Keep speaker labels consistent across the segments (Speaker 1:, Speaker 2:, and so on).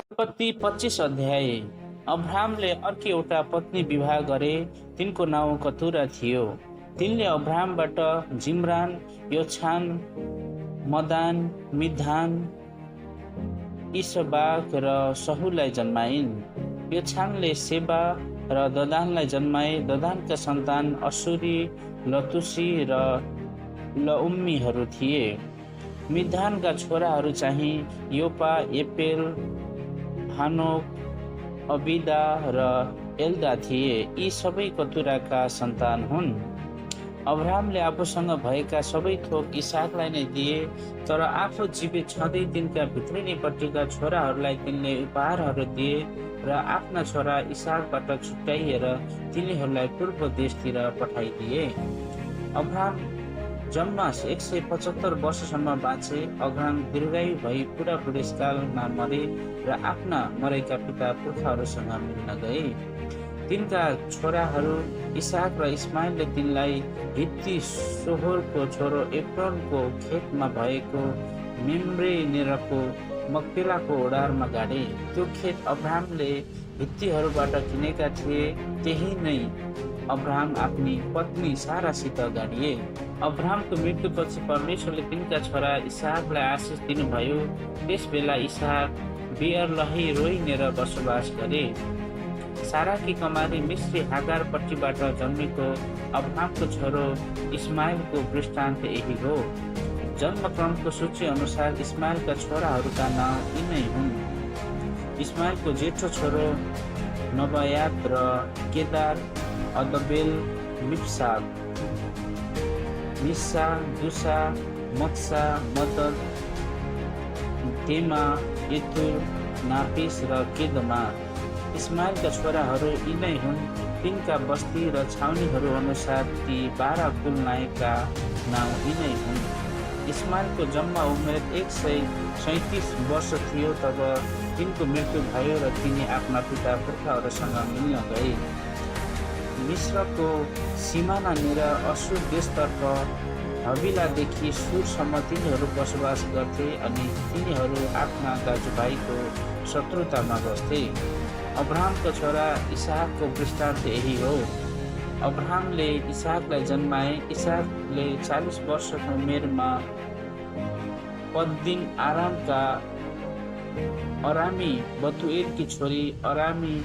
Speaker 1: उत्पत्ति 25 अध्याय। अब्राहमले अर्की एउटा पत्नी विवाह गरे, तिनको नाउँ कतुरा थियो। तिनले अब्राहमबाट जिम्रान, योछान, मदान, मिधान, इसबाक र सहुलाई जन्माइन्। योछानले सेबा र ददानलाई जन्माए। ददानका सन्तान असुरी, लतुसी र लउम्मीहरू थिए। मिधानका छोराहरू चाहिँ योपा, एपेल, हानोक, अबिदा र एल्दा थिए। यी सबै कतुराका सन्तान हुन्। अब्राहमले आफूसँग भएका सबै थोक इसाकलाई नै दिए, तर आफू जीवित छँदै तिनका भित्रिनेपट्टिका छोराहरूलाई तिनले उपहारहरू दिए र आफ्ना छोरा इसाकबाट छुट्याइएर तिनीहरूलाई पूर्व देशतिर पठाइदिए। अब्राहम जम्मा 175 वर्षसम्म बाँचे। अब्राहम दीर्घायु भई पुरा बुढेसकालमा मरे र आफ्ना मरेका पिता पुर्खाहरूसँग मिल्न गए। तिनका छोराहरू इसाक र इस्माइलले तिनलाई हित्ती सोहोरको छोरो एप्रोनको खेतमा भएको मेम्रेनेरको मक्पेलाको ओडारमा गाडे। त्यो खेत अब्राहमले हित्तीहरूबाट किनेका थिए। त्यही नै अब्राहम आफ्नी पत्नी सारासित गाडिए। अब्राहमको मृत्युपछि परमेश्वरले तिनका छोरा इसाकलाई आशिष दिनुभयो। त्यस बेला इसाक बियरलही रोइनेर बसोबास गरे। साराकी कमारी मिश्री हागारपट्टिबाट जन्मेको अब्राहमको छोरो इस्माइलको वृत्तान्त यही हो। जन्मक्रमको सूची अनुसार इस्माइलका छोराहरूका नाम यिनै हुन्। इस्माइलको जेठो छोरो नबायात र केदार, अदबेल, मिप्साक, मिस्सा, दुसा, मक्सा, मदद, तेमा, यतुर, नापिस र केदमा। इस्माइलका छोराहरू यिनै हुन्। तिनका बस्ती र छाउनीहरू अनुसार ती 12 कुल नायकका नाम यिनै हुन्। इस्माइलको जम्मा उमेर 137 वर्ष थियो तब तिनको मृत्यु भयो र तिनी आफ्ना पिता पुर्खाहरूसँग मिल्न गए। मिश्रको सिमानानिर असुर देशतर्फ हविलादेखि सुरसम्म तिनीहरू बसोबास गर्थे अनि तिनीहरू आफ्ना दाजुभाइको शत्रुतामा बस्थे। अब्राहमको छोरा इसाकको वृत्तान्त यही हो। अब्राहमले इसाकलाई जन्माए। इसाकले 40 वर्षको उमेरमा पद्दिन आरामका अरामी बतुएलकी छोरी अरामी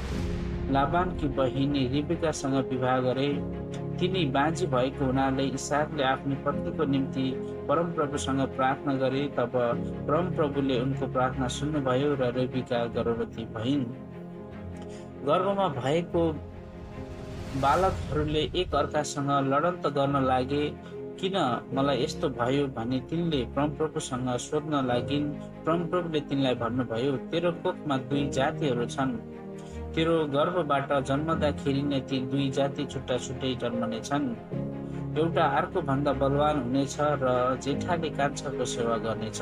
Speaker 1: लाबानकी बहिनी रिबेकासँग विवाह गरे। तिनी बाँझी भएको हुनाले इसाकले आफ्नी पत्नीको निम्ति परमप्रभुसँग प्रार्थना गरे। तब परमप्रभुले उनको प्रार्थना सुन्नुभयो र रेबिका गर्भवती भइन्। गर्भमा भएको बालकहरूले एक अर्कासँग लडन्त गर्न लागे। किन मलाई यस्तो भयो भनी तिनले परमप्रभुसँग सोध्न लागिन्। परमप्रभुले तिनलाई भन्नुभयो, तेरो कोखमा 2 जातिहरू छन्। तेरो गर्भबाट जन्मदाखेरि नै ती 2 जाति छुट्टा छुट्टै जन्मनेछन्। एउटा अर्को भन्दा बलवान हुनेछ र जेठाले कान्छाको सेवा गर्नेछ।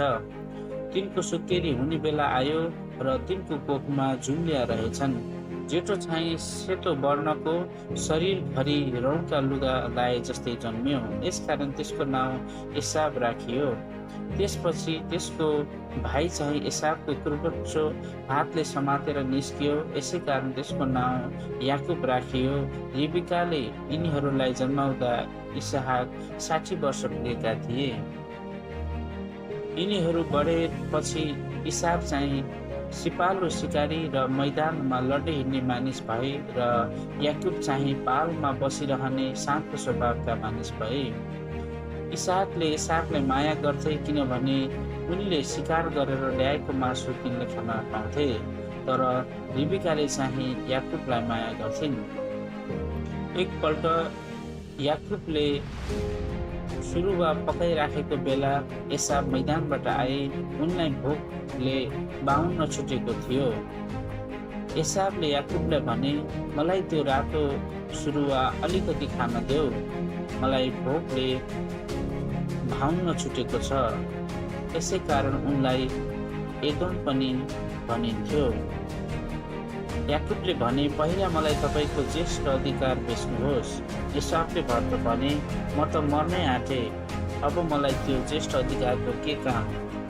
Speaker 1: तिनको सुत्केरी हुने बेला आयो र तिनको कोखमा जुम्लिया रहेछन्। जेठो चाहिँ सेतो वर्णको, शरीरभरि रौँका लुगा लाए जस्तै जन्मियो। यसकारण त्यसको नाउँ एसाव राखियो। त्यसपछि त्यसको भाइ चाहिँ एसावको कुर्कुच्चो हातले समातेर निस्कियो। यसै कारण त्यसको नाउँ याकुब राखियो। रिबिकाले यिनीहरूलाई जन्माउँदा इसहाक 60 वर्ष पुगेका थिए। यिनीहरू बढेपछि इसाक चाहिँ सिपालु शिकारी र मैदानमा लड्दै हिँड्ने मानिस भए र याकुब चाहिँ पालमा बसिरहने शान्त स्वभावका मानिस भए। इसाकले एसावलाई माया गर्थे किनभने उनले शिकार गरेर ल्याएको मासु तिनले खान पाउँथे, तर रिबिकाले चाहिँ याकुबलाई माया गर्थिन्। एकपल्ट याकुबले सुरुवा पकाइराखेको बेला एसाव मैदानबाट आए। उनलाई भोकले बाहुन छुटेको थियो। एसावले याकुबलाई भने, मलाई त्यो रातो सुरुवा अलिकति खान देऊ, मलाई भोकले बाहुन छुटेको छ। यसै कारण उनलाई एदोम पनि भनिन्थ्यो। याकुबले भने, पहिला मलाई तपाईँको ज्येष्ठ अधिकार बेच्नुहोस्। एसावले भने, म त मर्नै आँटे, अब मलाई त्यो ज्येष्ठ अधिकारको के काम?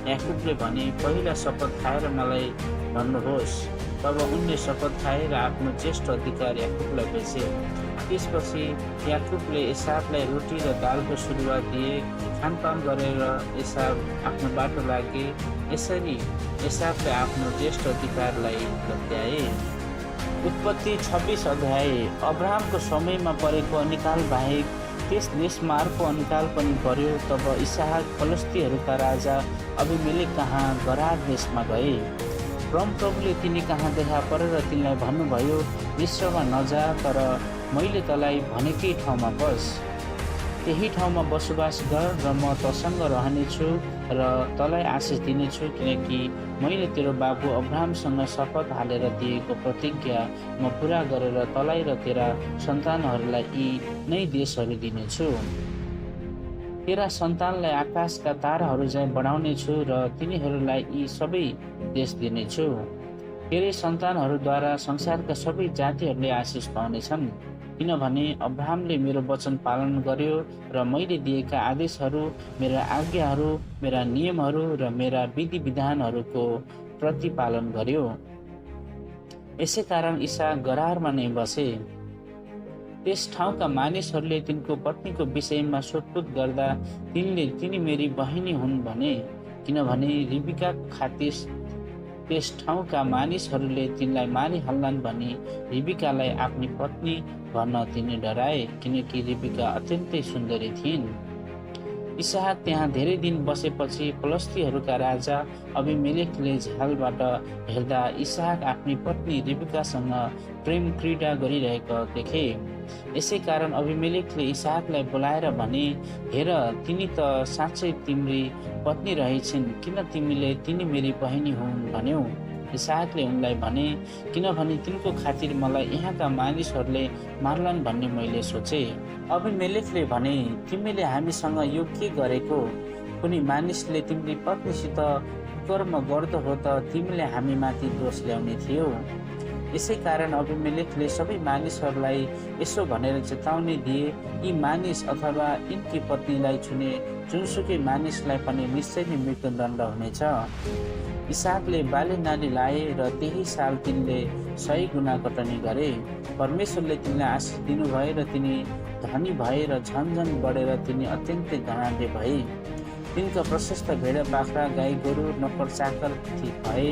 Speaker 1: याकुबले भने, पहिला शपथ खाएर मलाई भन्नुहोस्। तब उनले शपथ खाएर आफ्नो ज्येष्ठ अधिकार याकुबलाई बेचे। त्यसपछि याकुबले एसावलाई रोटी र दालको सुरुवात दिए। खानपान गरेर एसाव आफ्नो बाटो लागे। यसरी एसावले आफ्नो ज्येष्ठ अधिकारलाई लत्याए। उत्पत्ति 26 अध्याय। अब्राहमको समयमा परेको अनिकाल बाहेक त्यस देशमा अर्को अनिकाल पनि पर्यो। तब इसहाक फलस्तीहरूका राजा अबिमेलेक कहाँ गरार देशमा गए। परमप्रभुले तिनी कहाँ देखा परेर तिनलाई भन्नुभयो, मिस्रमा नजा, तर मैले तँलाई भनेकै ठाउँमा बस। त्यही ठाउँमा बसोबास गर र म तँसँग रहनेछु र तँलाई आशिष दिनेछु, किनकि मैले तेरो बाबु अब्राहमसँग शपथ हालेर दिएको प्रतिज्ञा म पुरा गरेर तँलाई र तेरा सन्तानहरूलाई यी नै देशहरू दिनेछु। तेरा सन्तानलाई आकाशका ताराहरू झैँ बढाउनेछु र तिनीहरूलाई यी सबै देश दिनेछु। तेरै सन्तानहरूद्वारा संसारका सबै जातिहरूले आशिष पाउनेछन्, किनभने अब्राहमले मेरो वचन पालन गर्यो र मैले दिएका आदेशहरू, मेरा आज्ञाहरू, मेरा नियमहरू र मेरा विधि विधानहरूको प्रतिपालन गर्यो। यसै कारण इसहाक गरारमा नै बसे। त्यस ठाउँका मानिसहरूले तिनको पत्नीको विषयमा सोधपुछ गर्दा तिनी मेरी बहिनी हुन् भने, किनभने रिबिका खातिर त्यस ठाउँका मानिसहरूले तिनलाई मारिहाल्लान् भनी रिबिकालाई आफ्नी पत्नी भन्न तिनी डराए, किनकि रिबिका अत्यन्तै सुन्दरी थिइन्। इसहाक त्यहाँ धेरै दिन बसेपछि फलस्तीहरूका राजा अबिमेलेकले झ्यालबाट हेर्दा इसहाक आफ्नी पत्नी रिबिकासँग प्रेम क्रीडा गरिरहेका देखे। यसै कारण अबिमेलेकले इसहाकलाई बोलाएर भने, हेर, तिनी त साँच्चै तिम्री पत्नी रहेछिन्, किन तिमीले तिनी मेरी बहिनी हुन् भन्यौ? इसहाकले उनलाई भने, किनभने तिनको खातिर मलाई यहाँका मानिसहरूले मार्लान् भन्ने मैले सोचे। अबिमेलेकले भने, तिमीले हामीसँग यो के गरेको? कुनै मानिसले तिम्री पत्नीसित कर्म गर्दो हो त तिमीले हामीमाथि दोष ल्याउने थियो। यसै कारण अबिमेलेकले सबै मानिसहरूलाई यसो भनेर चेतावनी दिए, यी मानिस अथवा यिनकी पत्नीलाई छुने जुनसुकै मानिसलाई पनि निश्चय नै मृत्युदण्ड हुनेछ। इसहाकले बाले नानी लाए र त्यही साल तिनले 100 गुणा कटनी गरे। परमेश्वरले तिनलाई आशिष दिनुभयो र तिनी धनी भए र झन्झन बढेर तिनी अत्यन्तै धनाढ्य भए। तिनका प्रशस्त भेडा बाख्रा गाई गोरु नोकर चाकर भए।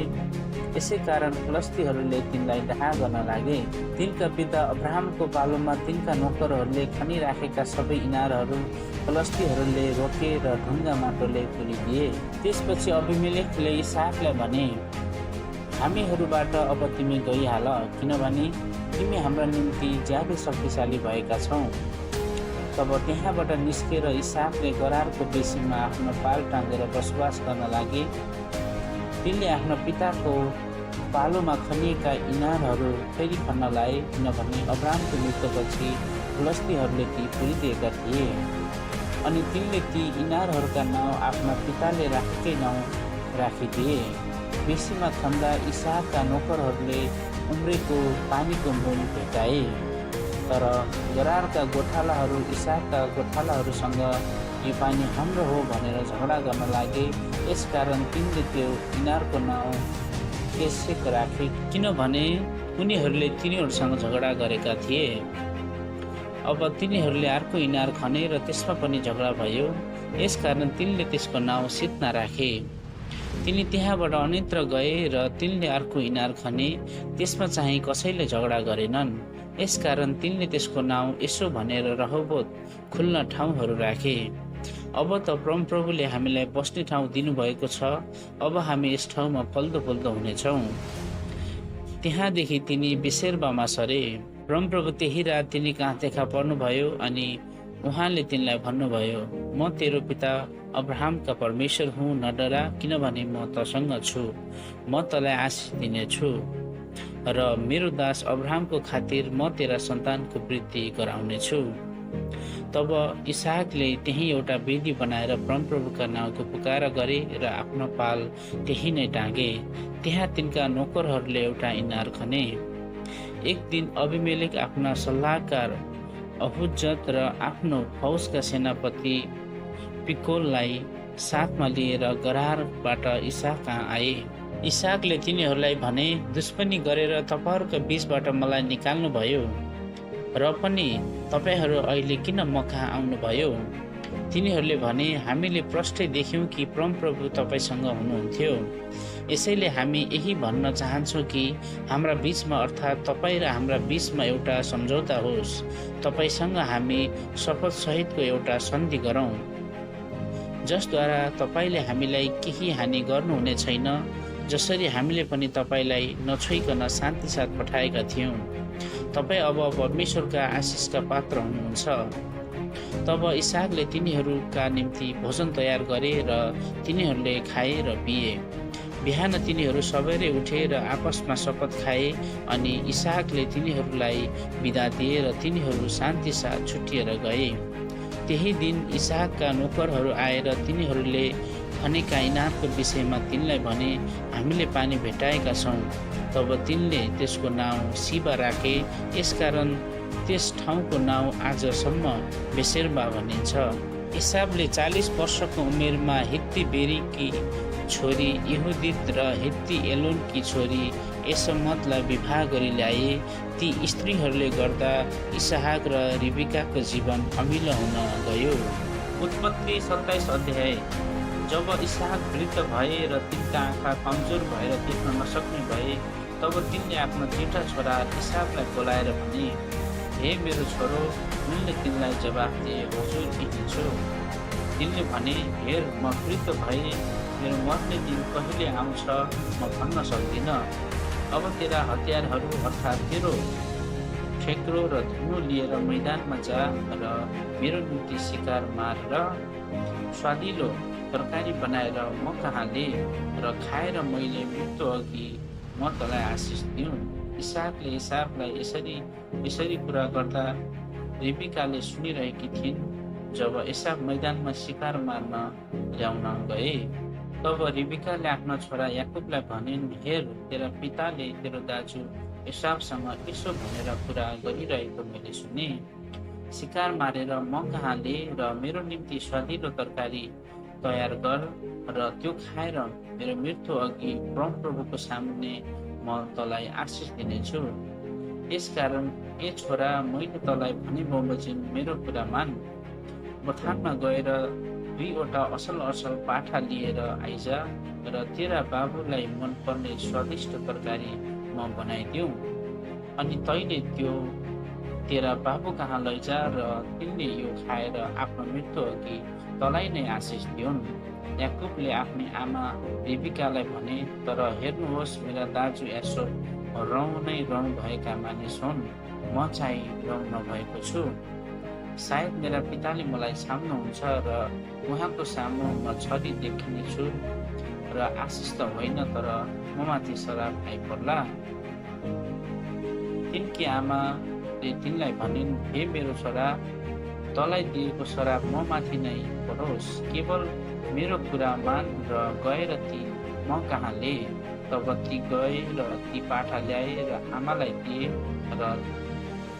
Speaker 1: यसै कारण फलस्तीहरूले तिनलाई डाहा गर्न लागे। तिनका पिता अब्राहमको पालोमा तिनका नोकरहरूले खनिराखेका सबै इनारहरू फलस्तीहरूले रोके र ढुङ्गा माटोले पुरिदिए। त्यसपछि अबिमेलेकले इसहाकलाई भने, हामीहरूबाट अब तिमी गइहाल, किनभने तिमी हाम्रा निम्ति ज्यादै शक्तिशाली भएका छौ। तब त्यहाँबाट निस्केर इसहाकले गरारको बेसीमा आफ्नो पाल टाँगेर बसोबास गर्न लागे। तिनले आफ्नो पिताको पालोमा खनिएका इनारहरू फेरि खन्न लाए, किनभने अब्राहमको मृत्युपछि फलस्तीहरूले ती पुरिदिएका थिए। अनि तिनले ती इनारहरूका नाउँ आफ्ना पिताले राखेकै नाउँ राखिदिए। बेसीमा खन्दा इसहाकका नोकरहरूले उम्रेको पानीको मूल भेटाए। तर गरारका गोठालाहरू इसहाकका गोठालाहरूसँग यो पानी हाम्रो हो भनेर झगडा गर्न लागे। यसकारण तिनले त्यो इनारको नाउँ एसेक राखे, किनभने उनीहरूले तिनीहरूसँग झगडा गरेका थिए। अब तिनीहरूले अर्को इनार खने र त्यसमा पनि झगडा भयो। यसकारण तिनले त्यसको नाउँ सित्ना राखे। तिनी त्यहाँबाट अन्यत्र गए र तिनले अर्को इनार खने, त्यसमा चाहिँ कसैले झगडा गरेनन्। यसकारण तिनले त्यसको नाउँ यसो भनेर रहोबोत खुल्न ठाउँहरू राखे। अब त परमप्रभुले हामीलाई बस्ने ठाउँ दिनुभएको छ, अब हामी यस ठाउँमा फल्दो फुल्दो हुनेछौँ। त्यहाँदेखि तिनी बेसेरबामा सरे। परमप्रभु त्यही रात तिनी कहाँ देखा पर्नुभयो अनि उहाँले तिनलाई भन्नुभयो, म तेरो पिता अब्राहमका परमेश्वर हुँ, नडरा, किनभने म तसँग छु। म तँलाई आशिष दिनेछु र मेरो दास अब्राहमको खातिर म तेरा सन्तानको वृद्धि गराउनेछु। तब इसहाकले त्यही एउटा वेदी बनाएर परमप्रभुका नाउँको पुकार गरे र आफ्नो पाल त्यही नै टाँगे। त्यहाँ तिनका नोकरहरूले एउटा इनार खने। एक दिन अबिमेलेक आफ्ना सल्लाहकार अहुज्जत र आफ्नो फौजका सेनापति पिकोललाई साथमा लिएर गरारबाट इसाक कहाँ आए। इसाकले तिनीहरूलाई भने, दुश्मनी गरेर तपाईँहरूका बीचबाट मलाई निकाल्नुभयो र पनि तपाईँहरू अहिले किन म कहाँ आउनुभयो? तिनीहरूले भने, हामीले प्रष्टै देख्यौँ कि परमप्रभु तपाईँसँग हुनुहुन्थ्यो। यसैले हामी यही भन्न चाहन्छौँ कि हाम्रा बीचमा अर्थात् तपाईँ र हाम्रा बीचमा एउटा सम्झौता होस्। तपाईँसँग हामी शपथसहितको एउटा सन्धि गरौँ, जसद्वारा तपाईँले हामीलाई केही हानि गर्नुहुने छैन, जसरी हामीले पनि तपाईँलाई नछोइकन शान्ति साथ पठाएका थियौँ। तपाईँ अब परमेश्वरका आशिषका पात्र हुनुहुन्छ। तब इसाकले तिनीहरूका निम्ति भोजन तयार गरे र तिनीहरूले खाए र पिए। बिहान तिनीहरू सबेरै उठे र आपसमा शपथ खाए अनि इसाकले तिनीहरूलाई बिदा दिए र तिनीहरू शान्ति साथ छुट्टिएर गए। त्यही दिन इसाकका नोकरहरू आएर तिनीहरूले भनेका इनामको विषयमा तिनलाई भने, हामीले पानी भेटाएका छौँ। तब तिनले त्यसको नाउँ सिबा राखे। यसकारण त्यस ठाउँको नाउँ आजसम्म बेसेरबा भनिन्छ। एसावले 40 वर्षको उमेरमा हित्ती बेरीकी छोरी यहुदित र हित्ती एलोनकी छोरी एसमतलाई विवाह गरी ल्याए। ती स्त्रीहरूले गर्दा इसहाक र रिबिकाको जीवन अमिलो हुन गयो। उत्पत्ति 27 अध्याय। जब इसहाक वृद्ध भए र तिनका आँखा कमजोर भएर देख्न नसक्ने भए, तब तिनले आफ्नो जेठा छोरा इसाकलाई बोलाएर भने, हे मेरो छोरो। उनले तिनलाई जवाफ दिए, हजुर यही छु। तिनले भने, हेर, म वृद्ध भए, मेरो मर्ने दिन कहिले आउँछ म भन्न सक्दिनँ। अब तेरा हतियारहरू अर्थात् तेरो ठेक्रो र धुलो लिएर मैदानमा जा र मेरो निम्ति शिकार मारेर स्वादिलो तरकारी बनाएर म कहाँ ले र खाएर मैले मृत्यु अघि म तँलाई आशिष दिउँ। इसाकले इसाकलाई यसरी कुरा गर्दा रिबिकाले सुनिरहेकी थिइन्। जब इसाक मैदानमा शिकार मार्न ल्याउन गए, तब रिबिकाले आफ्ना छोरा याकुबलाई भनिन्, हेर, तेरा पिताले तेरो दाजु इसाकसँग यसो भनेर कुरा गरिरहेको मैले सुने। शिकार मारेर म कहाँ ले र मेरो निम्ति स्वादिलो तरकारी तयार गर र त्यो खाएर मेरो मृत्यु अघि परमप्रभुको सामुन्ने म तँलाई आशिष दिनेछु। यसकारण ए छोरा, मैले तँलाई भने बमोजिम मेरो कुरा मान। बथानमा गएर 2वटा असल पाठा लिएर आइज र तेरा बाबुलाई मनपर्ने स्वादिष्ट तरकारी म बनाइदिउँ। अनि तैँले त्यो तेरा बाबु कहाँ लैजा र तिनले यो खाएर आफ्नो मृत्यु अघि तँलाई नै आशिष दिउन्। याकुबले आफ्नी आमा रिबिकालाई भने, तर हेर्नुहोस्, मेरा दाजु एसो रौँ नै रौँ भएका मानिस हुन्, म चाहिँ रौँ नभएको छु। सायद मेरा पिताले मलाई छाम्नुहुन्छ र उहाँको सामु म छरी देखिने छु र आशिष त होइन, तर म माथि शराब आइपर्ला। तिनकी आमाले तिनलाई भनिन्, हे मेरो छोरा, तँलाई दिएको शराब म माथि नै परोस्। केवल मेरो कुरा मान र गएर ती म कहाँ ले। तब ती गए र ती पाठा ल्याए र आमालाई दिए र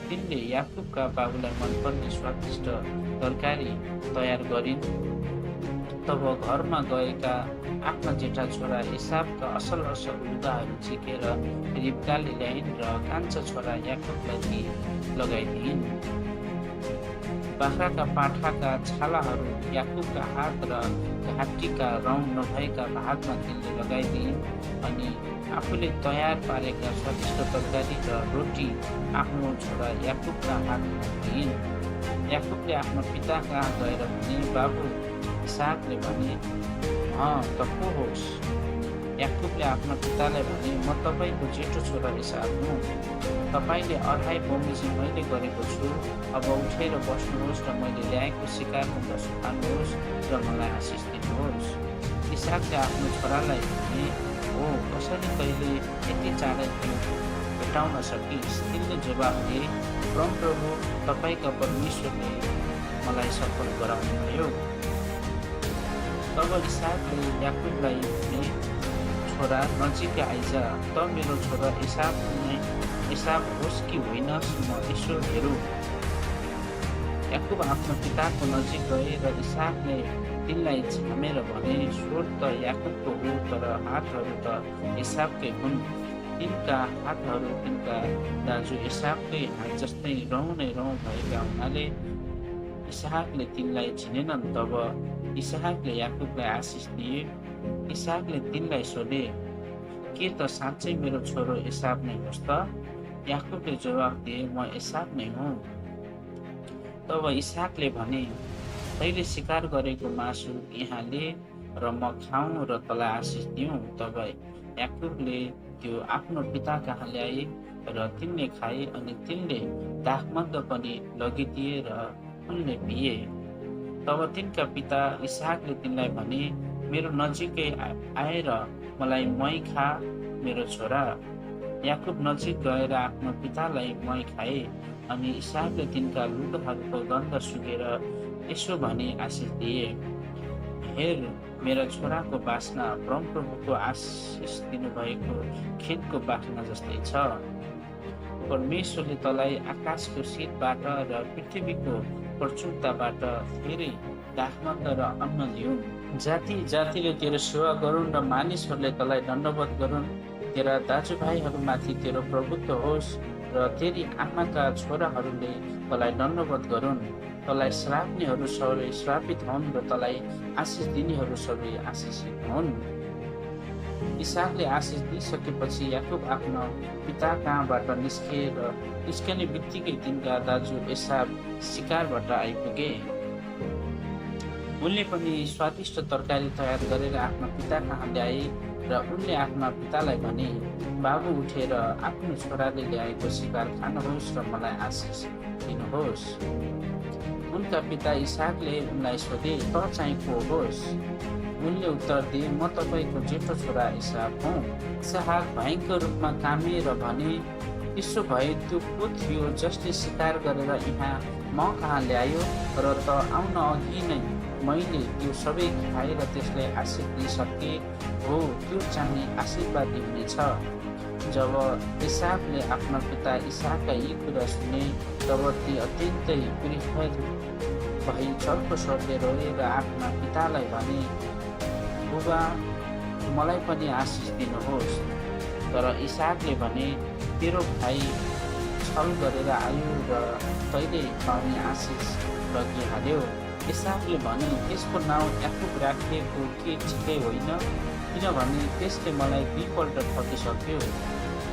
Speaker 1: तिनले याकुबका बाबुलाई मनपर्ने स्वादिष्ट तरकारी तयार गरिन्। तब घरमा गएका आफ्ना जेठा छोरा इसाकका असल लुगाहरू झिकेर रिब्काले ल्याइन् र कान्छा छोरा याकुबलाई लगाइदिइन्। बाख्राका पाठाका छालाहरू याकुबका हात र घाँटीका रौँ नभएका भागमा तिनले लगाइदिइन् अनि आफूले तयार पारेका स्वादिष्ट तरकारी र रोटी आफ्नो छोरा याकुबका हातमा दिइन्। याकुबले आफ्नो पिता कहाँ गएर भने, बाबु। इसाकले भने, त को होस्? याकुबले आफ्नो पितालाई भने, म तपाईँको जेठो छोरा इसाक हुँ। तपाईँले अढाई बमोजिम मैले गरेको छु। अब उठेर बस्नुहोस् र मैले ल्याएको शिकारको पशु खानुहोस् र मलाई आशिष दिनुहोस्। इसाकले आफ्नो छोरालाई भने, हो, कसरी तैँले यति चाँडै भेटाउन सकिस्? तिनले जवाफ दिए, परमप्रभु तपाईँका परमेश्वरले मलाई सफल गराउनुभयो। तब इसाकले याकुबलाई भने, छोरा, नजिकै आइज। त मेरो छोरा इसाकले एसाव होस् कि होइन म यसो हेरौँ। याकुब आफ्नो पिताको नजिक गए र इसाकले तिनलाई छामेर भने, स्वर त याकुबको हो तर हातहरू त एसावकै हुन्। तिनका हातहरू तिनका दाजु एसावकै हात जस्तै रौँ नै रौँ भएका हुनाले इसहाकले तिनलाई चिनेनन्। तब इसहाकले याकुबलाई आशिष दिए। इसहाकले तिनलाई सोधे, के त साँच्चै मेरो छोरो एसाव नै होस् त? याकुबले जवाफ दिए, म एसाव नै हुँ। तब इसहाकले भने, तैले शिकार गरेको मासु यहाँ ले र म खाऊँ र तँलाई आशिष दिउँ। तब याकुबले त्यो आफ्नो पिता कहाँ ल्याए र तिनले खाए अनि तिनले दाखमन्द पनि लगिदिए र उनले पिए। तब तिनका पिता इसहाकले तिनलाई भने, मेरो नजिकै आएर मलाई मै खा मेरो छोरा। याकुब नजिक गएर आफ्नो पितालाई मै खाए अनि इसहाकले तिनका लुगाहरूको गन्ध सुकेर यसो भनी आशिष दिए, हेर मेरा छोराको बास्ना परमप्रभुको आशिष दिनुभएको खेतको बास्ना जस्तै छ। परमेश्वरले तँलाई आकाशको शीतबाट र पृथ्वीको प्रचुरताबाट धेरै दाखमन्द र अन्न दिउन्। जाति जातिले तेरो सेवा गरून् र मानिसहरूले तँलाई दण्डवत गरून्। तेरा दाजुभाइहरूमाथि तेरो प्रभुत्व होस् र तेरी आमाका छोराहरूले तँलाई दण्डवत गरून्। तँलाई श्राप्नेहरू सबै श्रापित हुन् र तँलाई आशिष दिनेहरू सबै आशिषित हुन्। इसहाकले आशिष दिइसकेपछि याकुब आफ्नो पिता कहाँबाट निस्कने बित्तिकै तिनका दाजु एसाव शिकारबाट आइपुगे। उनले पनि स्वादिष्ट तरकारी तयार गरेर आफ्नो पिता कहाँ ल्याए र उनले आफ्ना पितालाई भने, बाबु उठेर आफ्नो छोराले ल्याएको शिकार खानुहोस् र मलाई आशिष दिनुहोस्। उनका पिता इसहाकले उनलाई सोधे, त चाहिँ को होस्? उनले उत्तर दिए, म तपाईँको जेठो छोरा एसाव हुँ। इसहाक भाइको रूपमा कामे र भने, त्यसो भए त्यो को थियो जसले शिकार गरेर यहाँ म कहाँ ल्यायो र त आउन अघि नै मैले त्यो सबै खाएर त्यसलाई आशिष दिइसके हो, त्यो चाहिँ आशीर्वादी हुनेछ। जब एसावले आफ्ना पिता इसहाकका यी कुरा सुने तब ती अत्यन्तै पीडित भई चर्को स्वरले रोए र आफ्ना पितालाई भने, बुबा मलाई पनि आशिष दिनुहोस्। तर इसहाकले भने, तेरो भाइ छल गरेर आयो र तैले पाउने आशिष लगिहाल्यो। एसावले भने, त्यसको नाउँ याकुब राखिएको के ठिकै होइन? किनभने त्यसले मलाई 2 पल्ट ठगिसक्यो।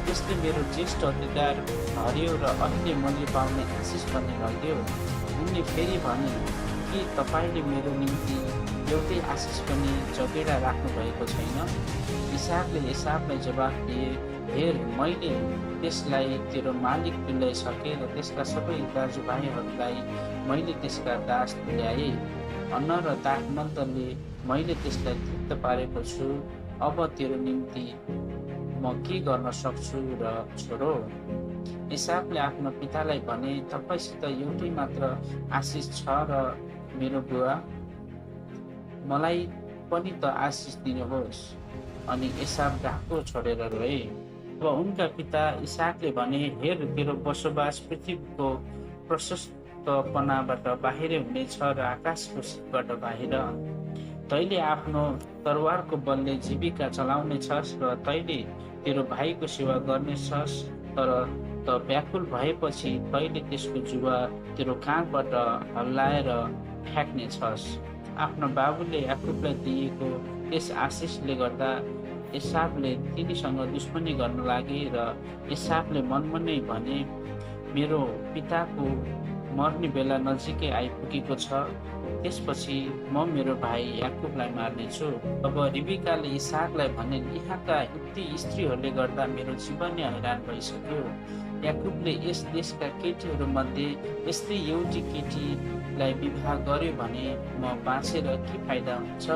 Speaker 1: त्यसले मेरो ज्येष्ठ अधिकार हर्यो र अहिले मैले पाउने आशिष पनि लग्यो। उनले फेरि भने, के तपाईँले मेरो निम्ति एउटै आशिष पनि जगेडा राख्नु भएको छैन? इसहाकले एसावलाई जवाफ दिए, हेर मैले त्यसलाई तेरो मालिक तुल्याइसके र त्यसका सबै दाजुभाइहरूलाई मैले त्यसका दास तुल्याए। अन्न र दाखमन्दले मैले त्यसलाई तृप्त पारेको छु। अब तेरो निम्ति म के गर्न सक्छु र छोरो? एसावले आफ्नो पितालाई भने, तपाईसित एउटै मात्र आशिष छ र मेरो बुवा मलाई पनि त आशिष दिनुहोस्। अनि एसाव ढाको छोडेर रोए। अब उनका पिता इसहाकले भने, हेर तेरो बसोबास पृथ्वीको प्रशस्तपनाबाट बाहिर हुनेछ र आकाशको शीतबाट बाहिर। तैले आफ्नो तरवारको बलले जीविका चलाउने छस् र तैले तेरो भाइको सेवा गर्नेछस्। तर त व्याकुल भएपछि तैले त्यसको जुवा तेरो काँधबाट हल्लाएर फ्याँक्ने छस्। आफ्नो बाबुले याकुबलाई दिएको त्यस आशिषले गर्दा एसावले तिनीसँग दुश्मनी गर्न लागे र एसावले मनमा नै भने, मेरो पिताको मर्ने बेला नजिकै आइपुगेको छ। त्यसपछि म मेरो भाइ याकुबलाई मार्नेछु। अब रिबेकाले इसहाकलाई भने, यहाँका यति स्त्रीहरूले गर्दा मेरो जीवन नै हैरान भइसक्यो। याकुबले यस देशका केटीहरू मध्ये यस्तै एउटी केटीलाई विवाह गर्यो भने म बाँचेर के फाइदा हुन्छ?